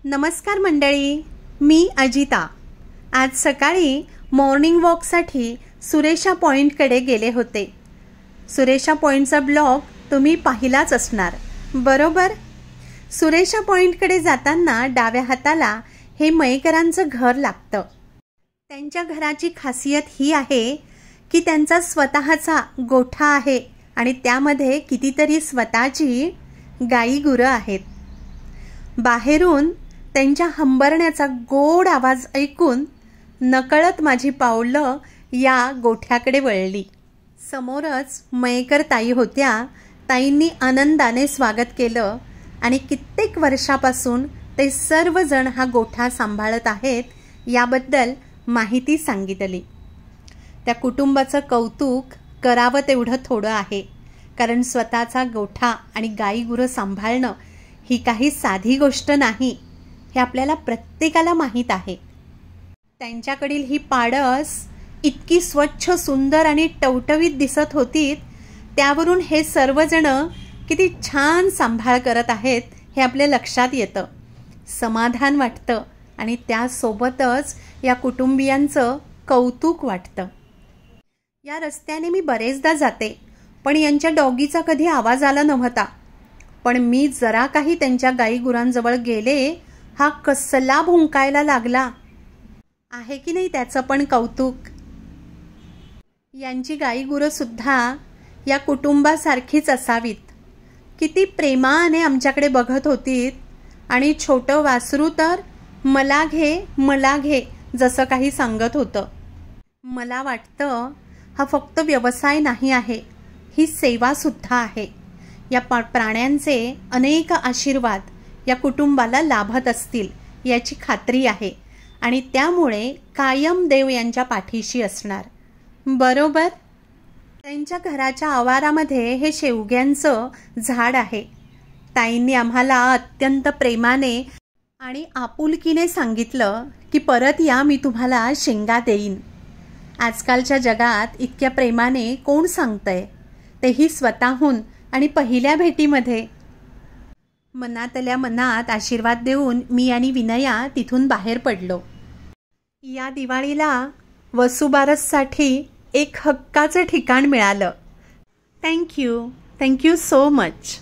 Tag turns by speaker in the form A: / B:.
A: नमस्कार मंडळी, मी अजिता। आज सकाळी मॉर्निंग वॉकसाठी सुरेशा पॉइंटकडे गेले होते। सुरेशा पॉइंटचा ब्लॉग तुम्ही पाहिलाच असणार, बरोबर? सुरेशा पॉइंटकडे जाताना डाव्या हाताला हे मयेकरांचं घर लागतं। त्यांच्या घराची खासियत ही आहे की त्यांचा स्वतःचा गोठा आहे आणि त्यामध्ये कितीतरी स्वतःची गाई गुरं आहेत। बाहेरून त्यांच्या हंबरण्याचा गोड आवाज ऐकून नकळत माझी पावलं या गोठ्याकडे वळली। समोरच मयेकर ताई होत्या। ताईंनी आनंदाने स्वागत केलं आणि कित्येक वर्षापासून ते सर्वजण हा गोठा सांभाळत आहेत याबद्दल माहिती सांगितली। त्या कुटुंबाचं कौतुक करावं तेवढं थोडं आहे, कारण स्वतःचा गोठा आणि गाई गुरं सांभाळणं ही काही साधी गोष्ट नाही, हे आपल्याला प्रत्येकाला माहीत आहे। त्यांच्याकडील ही पाडस इतकी स्वच्छ, सुंदर आणि टवटवीत दिसत होती, त्यावरून हे सर्वजण किती छान सांभाळ करत आहेत हे आपल्या लक्षात येतं। समाधान वाटतं आणि त्यासोबतच या कुटुंबियांचं कौतुक वाटतं। या रस्त्याने मी बरेचदा जाते, पण यांच्या डॉगीचा कधी आवाज आला नव्हता। पण मी जरा काही त्यांच्या गाई गुरांजवळ गेले, हा कसला भुंकायला लागला आहे की नाही त्याचं पण कौतुक। यांची गाई गुरं सुद्धा या कुटुंबासारखीच असावीत। किती प्रेमाने आमच्याकडे बघत होती आणि छोटं वासरू तर मला घे जसं काही सांगत होतं। मला वाटतं हा फक्त व्यवसाय नाही आहे, ही सेवा सुद्धा आहे। या प्राण्यांचे अनेक आशीर्वाद या कुटुंबाला लाभत असतील याची खात्री आहे आणि त्यामुळे कायम देव यांच्या पाठीशी असणार, बरोबर? त्यांच्या घराच्या आवारामध्ये हे शेवग्यांचं झाड आहे। ताईंनी आम्हाला अत्यंत प्रेमाने आणि आपुलकीने सांगितलं की परत या, मी तुम्हाला शेंगा देईन। आजकालच्या जगात इतक्या प्रेमाने कोण सांगतंय, तेही स्वतःहून आणि पहिल्या भेटीमध्ये। मनातल्या मनात आशीर्वाद देऊन मी आणि विनया तिथून बाहेर पडलो। या दिवाळीला वसुबारससाठी एक हक्काचं ठिकाण मिळालं। Thank you so much.